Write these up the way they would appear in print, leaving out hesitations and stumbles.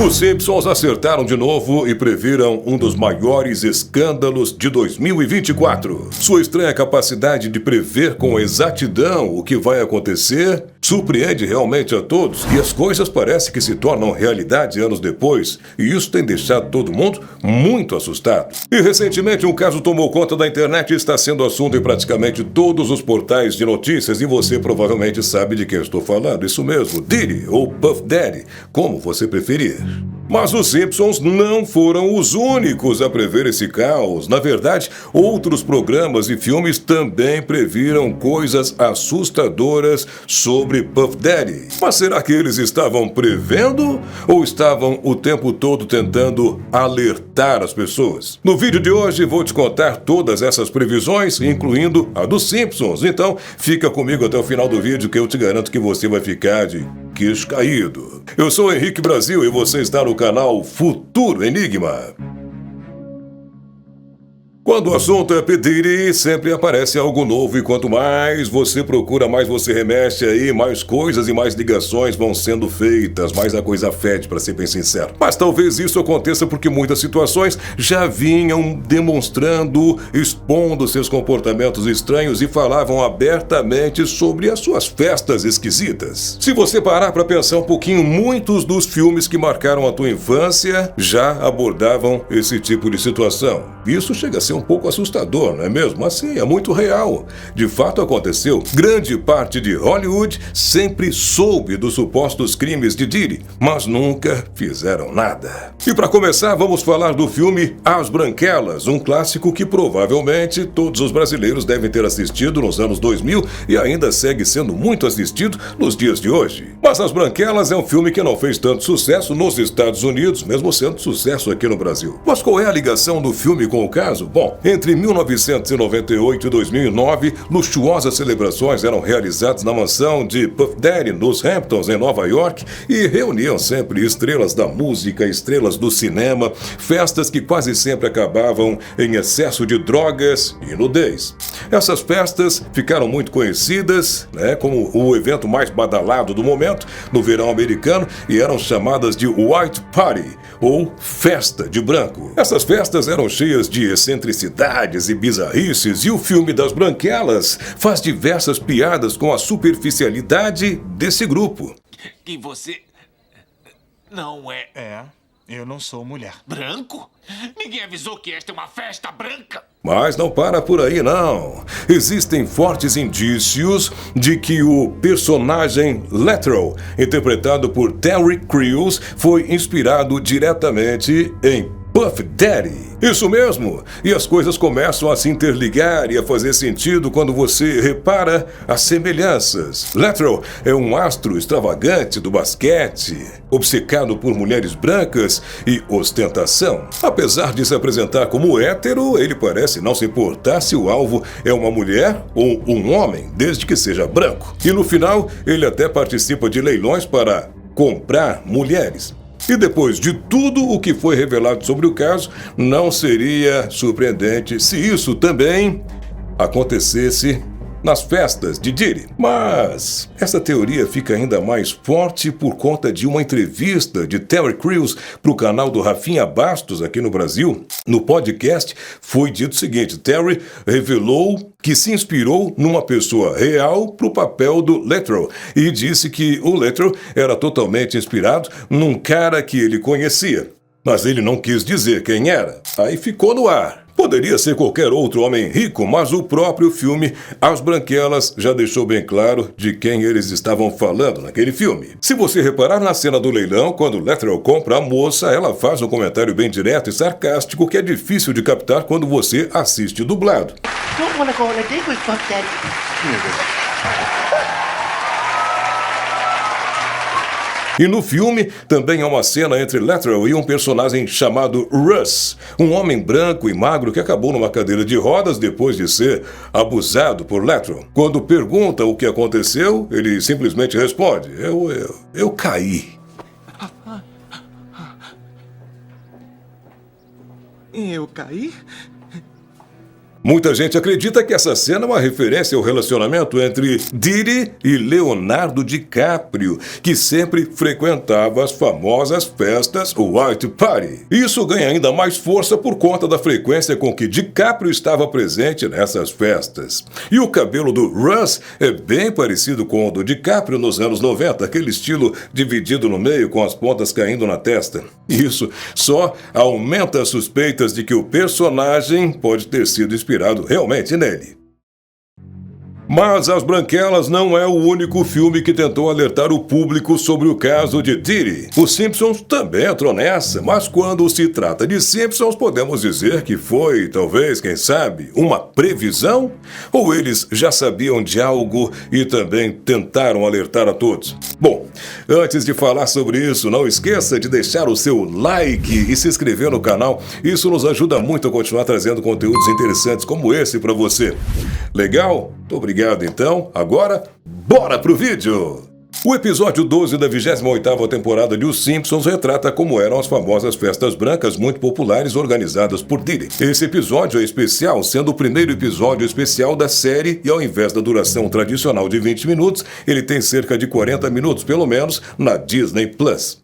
Os Simpsons acertaram de novo e previram um dos maiores escândalos de 2024. Sua estranha capacidade de prever com exatidão o que vai acontecer surpreende realmente a todos e as coisas parecem que se tornam realidade anos depois, e isso tem deixado todo mundo muito assustado. E recentemente um caso tomou conta da internet e está sendo assunto em praticamente todos os portais de notícias, e você provavelmente sabe de quem eu estou falando. Isso mesmo, Diddy ou Puff Daddy, como você preferir. Mas os Simpsons não foram os únicos a prever esse caos. Na verdade, outros programas e filmes também previram coisas assustadoras sobre Puff Daddy. Mas será que eles estavam prevendo ou estavam o tempo todo tentando alertar as pessoas? No vídeo de hoje vou te contar todas essas previsões, incluindo a dos Simpsons. Então, fica comigo até o final do vídeo que eu te garanto que você vai ficar de queixo caído. Eu sou Henrique Brasil e você está no canal Futuro Enigma. Quando o assunto é pedir, sempre aparece algo novo, e quanto mais você procura, mais você remexe aí, mais coisas e mais ligações vão sendo feitas, mais a coisa fede, para ser bem sincero. Mas talvez isso aconteça porque muitas situações já vinham demonstrando, expondo seus comportamentos estranhos e falavam abertamente sobre as suas festas esquisitas. Se você parar para pensar um pouquinho, muitos dos filmes que marcaram a tua infância já abordavam esse tipo de situação. Isso chega a ser um pouco assustador, não é mesmo? Assim, é muito real. De fato aconteceu. Grande parte de Hollywood sempre soube dos supostos crimes de Diddy, mas nunca fizeram nada. E para começar, vamos falar do filme As Branquelas, um clássico que provavelmente todos os brasileiros devem ter assistido nos anos 2000 e ainda segue sendo muito assistido nos dias de hoje. Mas As Branquelas é um filme que não fez tanto sucesso nos Estados Unidos, mesmo sendo sucesso aqui no Brasil. Mas qual é a ligação do filme com o caso? Bom, entre 1998 e 2009, luxuosas celebrações eram realizadas na mansão de Puff Daddy, nos Hamptons, em Nova York, e reuniam sempre estrelas da música, estrelas do cinema, festas que quase sempre acabavam em excesso de drogas e nudez. Essas festas ficaram muito conhecidas, como o evento mais badalado do momento, no verão americano, e eram chamadas de White Party, ou Festa de Branco. Essas festas eram cheias de excentricidades e bizarrices, e o filme das Branquelas faz diversas piadas com a superficialidade desse grupo. Que você não é... Eu não sou mulher. Branco? Ninguém avisou que esta é uma festa branca. Mas não para por aí, não. Existem fortes indícios de que o personagem Latrell, interpretado por Terry Crews, foi inspirado diretamente em Puff Daddy. Isso mesmo! E as coisas começam a se interligar e a fazer sentido quando você repara as semelhanças. Latrell é um astro extravagante do basquete, obcecado por mulheres brancas e ostentação. Apesar de se apresentar como hétero, ele parece não se importar se o alvo é uma mulher ou um homem, desde que seja branco. E no final, ele até participa de leilões para comprar mulheres. E depois de tudo o que foi revelado sobre o caso, não seria surpreendente se isso também acontecesse nas festas de Diddy. Mas essa teoria fica ainda mais forte por conta de uma entrevista de Terry Crews para o canal do Rafinha Bastos aqui no Brasil. No podcast foi dito o seguinte: Terry revelou que se inspirou numa pessoa real para o papel do Latrell e disse que o Latrell era totalmente inspirado num cara que ele conhecia. Mas ele não quis dizer quem era. Aí ficou no ar. Poderia ser qualquer outro homem rico, mas o próprio filme As Branquelas já deixou bem claro de quem eles estavam falando naquele filme. Se você reparar na cena do leilão, quando Latrell compra a moça, ela faz um comentário bem direto e sarcástico que é difícil de captar quando você assiste dublado. Don't wanna go on a date with Puff Daddy. E no filme também há uma cena entre Latrell e um personagem chamado Russ, um homem branco e magro que acabou numa cadeira de rodas depois de ser abusado por Latrell. Quando pergunta o que aconteceu, ele simplesmente responde: eu caí. Eu caí? Muita gente acredita que essa cena é uma referência ao relacionamento entre Diddy e Leonardo DiCaprio, que sempre frequentava as famosas festas White Party. Isso ganha ainda mais força por conta da frequência com que DiCaprio estava presente nessas festas. E o cabelo do Russ é bem parecido com o do DiCaprio nos anos 90, aquele estilo dividido no meio com as pontas caindo na testa. Isso só aumenta as suspeitas de que o personagem pode ter sido inspirado realmente nele. Mas As Branquelas não é o único filme que tentou alertar o público sobre o caso de Diddy. Os Simpsons também entrou nessa, mas quando se trata de Simpsons, podemos dizer que foi, talvez, quem sabe, uma previsão? Ou eles já sabiam de algo e também tentaram alertar a todos? Bom, antes de falar sobre isso, não esqueça de deixar o seu like e se inscrever no canal. Isso nos ajuda muito a continuar trazendo conteúdos interessantes como esse para você. Legal? Muito obrigado, então. Agora, bora pro vídeo! O episódio 12 da 28ª temporada de Os Simpsons retrata como eram as famosas festas brancas muito populares organizadas por Diddy. Esse episódio é especial, sendo o primeiro episódio especial da série e ao invés da duração tradicional de 20 minutos, ele tem cerca de 40 minutos, pelo menos, na Disney+.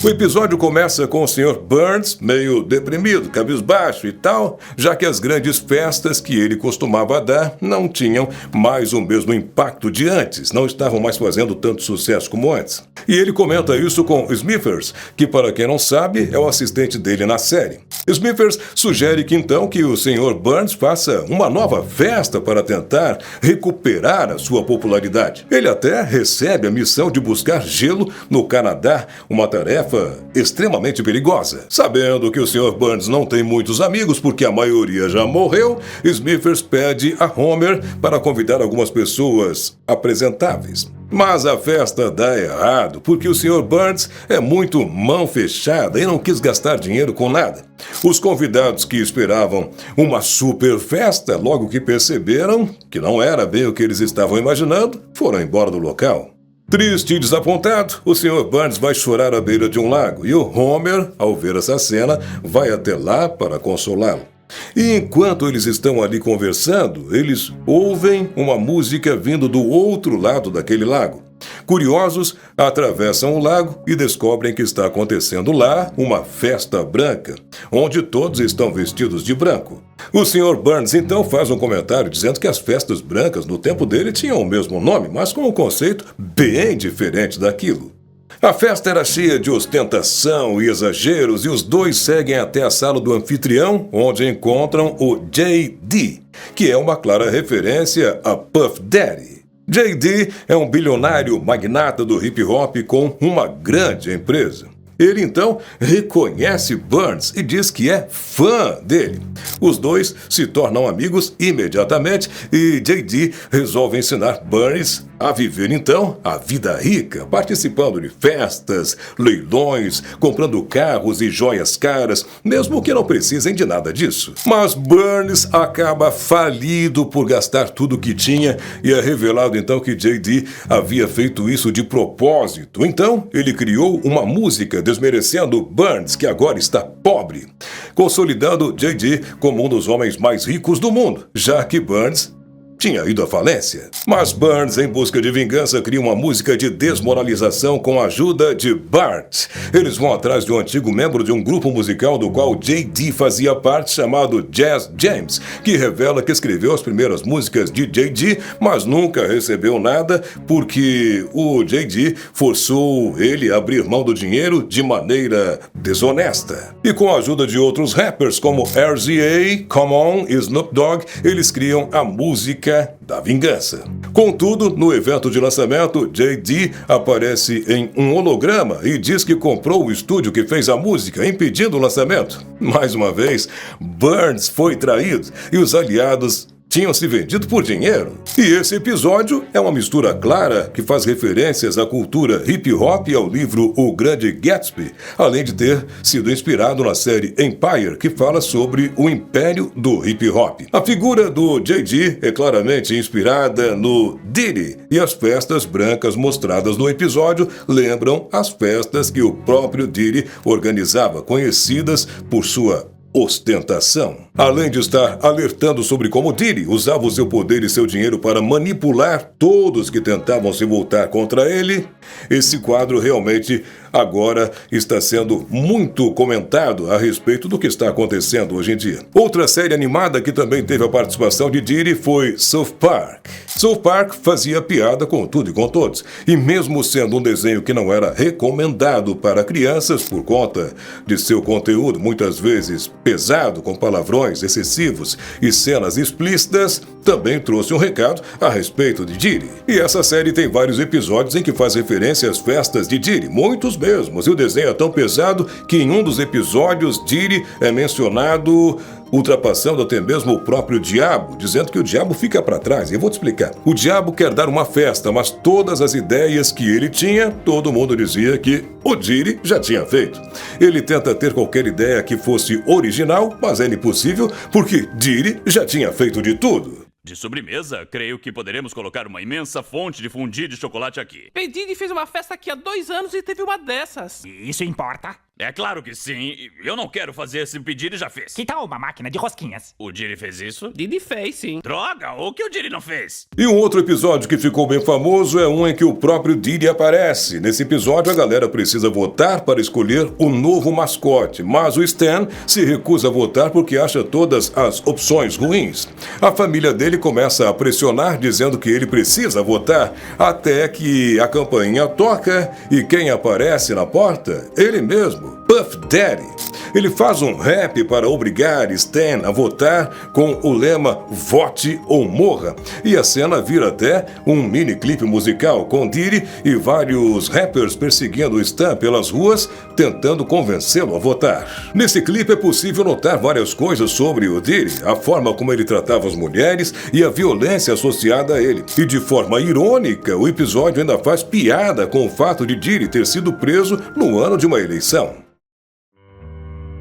O episódio começa com o Sr. Burns meio deprimido, cabisbaixo e tal, já que as grandes festas que ele costumava dar não tinham mais o mesmo impacto de antes, não estavam mais fazendo tanto sucesso como antes. E ele comenta isso com Smithers, que para quem não sabe, é o assistente dele na série. Smithers sugere que então que o Sr. Burns faça uma nova festa para tentar recuperar a sua popularidade. Ele até recebe a missão de buscar gelo no Canadá, uma tarefa extremamente perigosa. Sabendo que o Sr. Burns não tem muitos amigos porque a maioria já morreu, Smithers pede a Homer para convidar algumas pessoas apresentáveis. Mas a festa dá errado, porque o Sr. Burns é muito mão fechada e não quis gastar dinheiro com nada. Os convidados que esperavam uma super festa, logo que perceberam que não era bem o que eles estavam imaginando, foram embora do local. Triste e desapontado, o Sr. Burns vai chorar à beira de um lago e o Homer, ao ver essa cena, vai até lá para consolá-lo. E enquanto eles estão ali conversando, eles ouvem uma música vindo do outro lado daquele lago. Curiosos, atravessam o lago e descobrem que está acontecendo lá uma festa branca, onde todos estão vestidos de branco. O Sr. Burns então faz um comentário dizendo que as festas brancas no tempo dele tinham o mesmo nome, mas com um conceito bem diferente daquilo. A festa era cheia de ostentação e exageros e os dois seguem até a sala do anfitrião, onde encontram o J.D., que é uma clara referência a Puff Daddy. J.D. é um bilionário magnata do hip-hop com uma grande empresa. Ele então reconhece Burns e diz que é fã dele. Os dois se tornam amigos imediatamente e J.D. resolve ensinar Burns a viver então a vida rica, participando de festas, leilões, comprando carros e joias caras, mesmo que não precisem de nada disso. Mas Burns acaba falido por gastar tudo o que tinha e é revelado então que J.D. havia feito isso de propósito. Então ele criou uma música desmerecendo Burns, que agora está pobre, consolidando J.D. como um dos homens mais ricos do mundo, já que Burns tinha ido à falência. Mas Burns, em busca de vingança, cria uma música de desmoralização com a ajuda de Bart. Eles vão atrás de um antigo membro de um grupo musical do qual J.D. fazia parte, chamado Jazz James, que revela que escreveu as primeiras músicas de J.D., mas nunca recebeu nada porque o J.D. forçou ele a abrir mão do dinheiro de maneira desonesta. E com a ajuda de outros rappers como RZA, Common e Snoop Dogg, eles criam a música da vingança. Contudo, no evento de lançamento, J.D. aparece em um holograma e diz que comprou o estúdio que fez a música, impedindo o lançamento. Mais uma vez, Burns foi traído e os aliados tinham se vendido por dinheiro. E esse episódio é uma mistura clara que faz referências à cultura hip-hop e ao livro O Grande Gatsby, além de ter sido inspirado na série Empire, que fala sobre o império do hip-hop. A figura do J.D. é claramente inspirada no Diddy, e as festas brancas mostradas no episódio lembram as festas que o próprio Diddy organizava, conhecidas por sua ostentação. Além de estar alertando sobre como Diddy usava o seu poder e seu dinheiro para manipular todos que tentavam se voltar contra ele, esse quadro realmente agora está sendo muito comentado a respeito do que está acontecendo hoje em dia. Outra série animada que também teve a participação de Diddy foi South Park. South Park fazia piada com tudo e com todos, e mesmo sendo um desenho que não era recomendado para crianças por conta de seu conteúdo muitas vezes pesado, com palavrões excessivos e cenas explícitas, também trouxe um recado a respeito de Diddy. E essa série tem vários episódios em que faz referência às festas de Diddy, muitos mesmos, e o desenho é tão pesado que em um dos episódios Diddy é mencionado ultrapassando até mesmo o próprio diabo, dizendo que o diabo fica para trás. E eu vou te explicar. O diabo quer dar uma festa, mas todas as ideias que ele tinha, todo mundo dizia que o Diddy já tinha feito. Ele tenta ter qualquer ideia que fosse original, mas é impossível porque Diddy já tinha feito de tudo. De sobremesa, creio que poderemos colocar uma imensa fonte de fondue de chocolate aqui. Diddy fez uma festa aqui há 2 anos e teve uma dessas. Isso importa? É claro que sim. Eu não quero fazer esse pedido e já fez. Que tal uma máquina de rosquinhas? O Diddy fez isso? Diddy fez, sim. Droga, o que o Diddy não fez? E um outro episódio que ficou bem famoso é um em que o próprio Diddy aparece. Nesse episódio, a galera precisa votar para escolher o novo mascote, mas o Stan se recusa a votar porque acha todas as opções ruins. A família dele começa a pressionar, dizendo que ele precisa votar, até que a campainha toca e quem aparece na porta? Ele mesmo, Puff Daddy. Ele faz um rap para obrigar Stan a votar com o lema "Vote ou morra". E a cena vira até um mini clipe musical com Diddy e vários rappers perseguindo Stan pelas ruas, tentando convencê-lo a votar. Nesse clipe é possível notar várias coisas sobre o Diddy, a forma como ele tratava as mulheres e a violência associada a ele. E de forma irônica, o episódio ainda faz piada com o fato de Diddy ter sido preso no ano de uma eleição.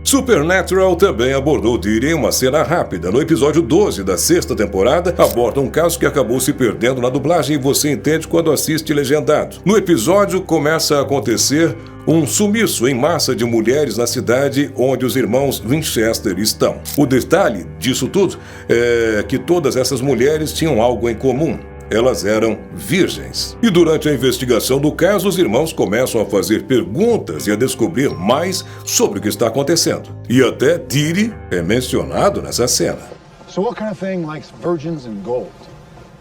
Supernatural também abordou Diddy em uma cena rápida. No episódio 12 da 6ª temporada, aborda um caso que acabou se perdendo na dublagem e você entende quando assiste legendado. No episódio, começa a acontecer um sumiço em massa de mulheres na cidade onde os irmãos Winchester estão. O detalhe disso tudo é que todas essas mulheres tinham algo em comum. Elas eram virgens. E durante a investigação do caso, os irmãos começam a fazer perguntas e a descobrir mais sobre o que está acontecendo. E até Diddy é mencionado nessa cena. So what kind of thing likes virgins and gold?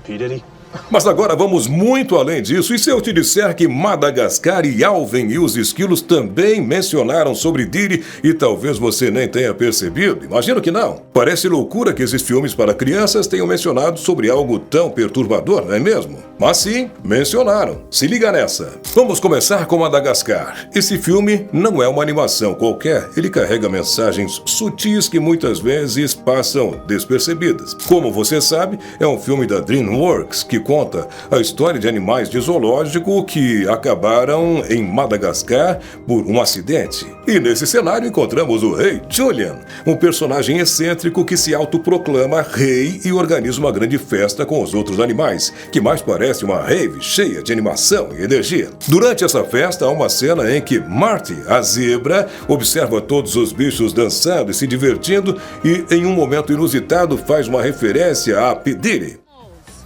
P. Diddy? Mas agora vamos muito além disso, e se eu te disser que Madagascar e Alvin e os Esquilos também mencionaram sobre Diddy e talvez você nem tenha percebido? Imagino que não. Parece loucura que esses filmes para crianças tenham mencionado sobre algo tão perturbador, não é mesmo? Mas sim, mencionaram. Se liga nessa. Vamos começar com Madagascar. Esse filme não é uma animação qualquer, ele carrega mensagens sutis que muitas vezes passam despercebidas. Como você sabe, é um filme da DreamWorks que conta a história de animais de zoológico que acabaram em Madagascar por um acidente. E nesse cenário encontramos o Rei Julian, um personagem excêntrico que se autoproclama rei e organiza uma grande festa com os outros animais, que mais parece uma rave cheia de animação e energia. Durante essa festa há uma cena em que Marty, a zebra, observa todos os bichos dançando e se divertindo e em um momento inusitado faz uma referência a P. Diddy.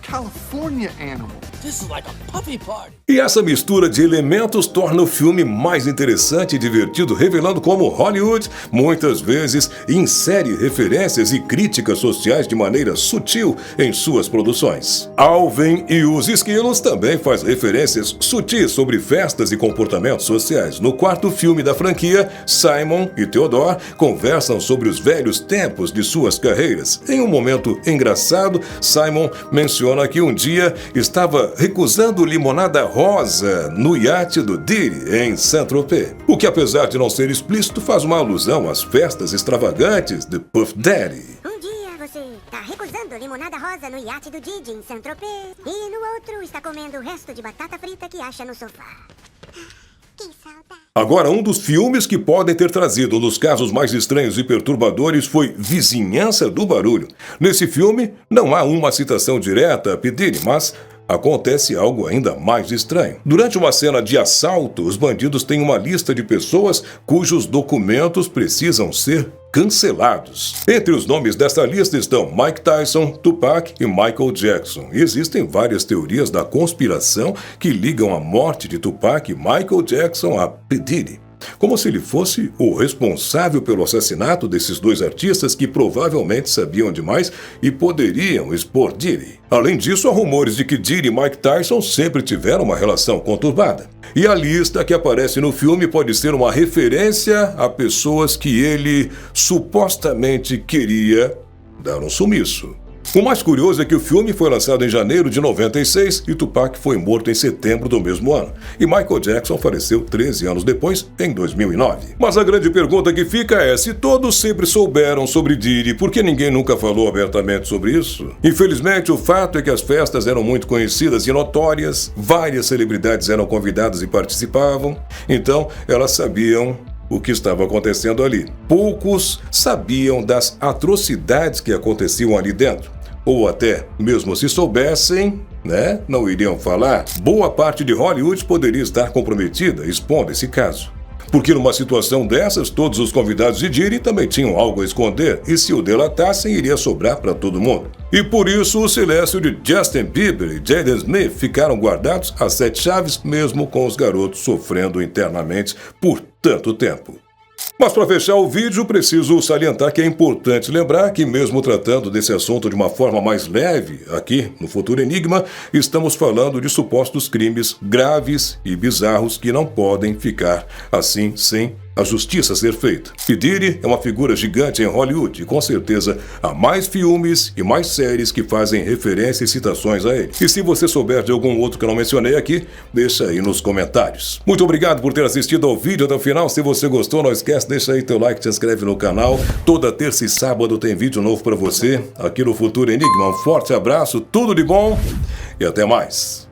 California animal. This is like a puppy party. E essa mistura de elementos torna o filme mais interessante e divertido, revelando como Hollywood, muitas vezes, insere referências e críticas sociais de maneira sutil em suas produções. Alvin e os Esquilos também faz referências sutis sobre festas e comportamentos sociais. No quarto filme da franquia, Simon e Theodore conversam sobre os velhos tempos de suas carreiras. Em um momento engraçado, Simon menciona que um dia estava recusando limonada rosa no iate do Diddy em Saint-Tropez. O que, apesar de não ser explícito, faz uma alusão às festas extravagantes de Puff Daddy. Um dia você tá recusando limonada rosa no iate do Diddy em Saint-Tropez e no outro está comendo o resto de batata frita que acha no sofá. Que saudade. Agora, um dos filmes que podem ter trazido um dos casos mais estranhos e perturbadores foi Vizinhança do Barulho. Nesse filme, não há uma citação direta a P. Diddy, mas acontece algo ainda mais estranho. Durante uma cena de assalto, os bandidos têm uma lista de pessoas cujos documentos precisam ser cancelados. Entre os nomes desta lista estão Mike Tyson, Tupac e Michael Jackson. E existem várias teorias da conspiração que ligam a morte de Tupac e Michael Jackson a P. Diddy, como se ele fosse o responsável pelo assassinato desses dois artistas que provavelmente sabiam demais e poderiam expor Diddy. Além disso, há rumores de que Diddy e Mike Tyson sempre tiveram uma relação conturbada. E a lista que aparece no filme pode ser uma referência a pessoas que ele supostamente queria dar um sumiço. O mais curioso é que o filme foi lançado em janeiro de 96 e Tupac foi morto em setembro do mesmo ano. E Michael Jackson faleceu 13 anos depois, em 2009. Mas a grande pergunta que fica é se todos sempre souberam sobre Diddy, por que ninguém nunca falou abertamente sobre isso? Infelizmente, o fato é que as festas eram muito conhecidas e notórias, várias celebridades eram convidadas e participavam, então elas sabiam o que estava acontecendo ali. Poucos sabiam das atrocidades que aconteciam ali dentro. Ou até, mesmo se soubessem, não iriam falar. Boa parte de Hollywood poderia estar comprometida expondo esse caso. Porque numa situação dessas, todos os convidados de Diddy também tinham algo a esconder, e se o delatassem, iria sobrar para todo mundo. E por isso o silêncio de Justin Bieber e Jaden Smith ficaram guardados a 7 chaves, mesmo com os garotos sofrendo internamente por tanto tempo. Mas para fechar o vídeo, preciso salientar que é importante lembrar que mesmo tratando desse assunto de uma forma mais leve, aqui no Futuro Enigma, estamos falando de supostos crimes graves e bizarros que não podem ficar assim sem a justiça ser feita. P. Diddy é uma figura gigante em Hollywood e com certeza há mais filmes e mais séries que fazem referência e citações a ele. E se você souber de algum outro que eu não mencionei aqui, deixa aí nos comentários. Muito obrigado por ter assistido ao vídeo até o final. Se você gostou, não esquece, deixa aí teu like, te inscreve no canal. Toda terça e sábado tem vídeo novo para você aqui no Futuro Enigma. Um forte abraço, tudo de bom e até mais.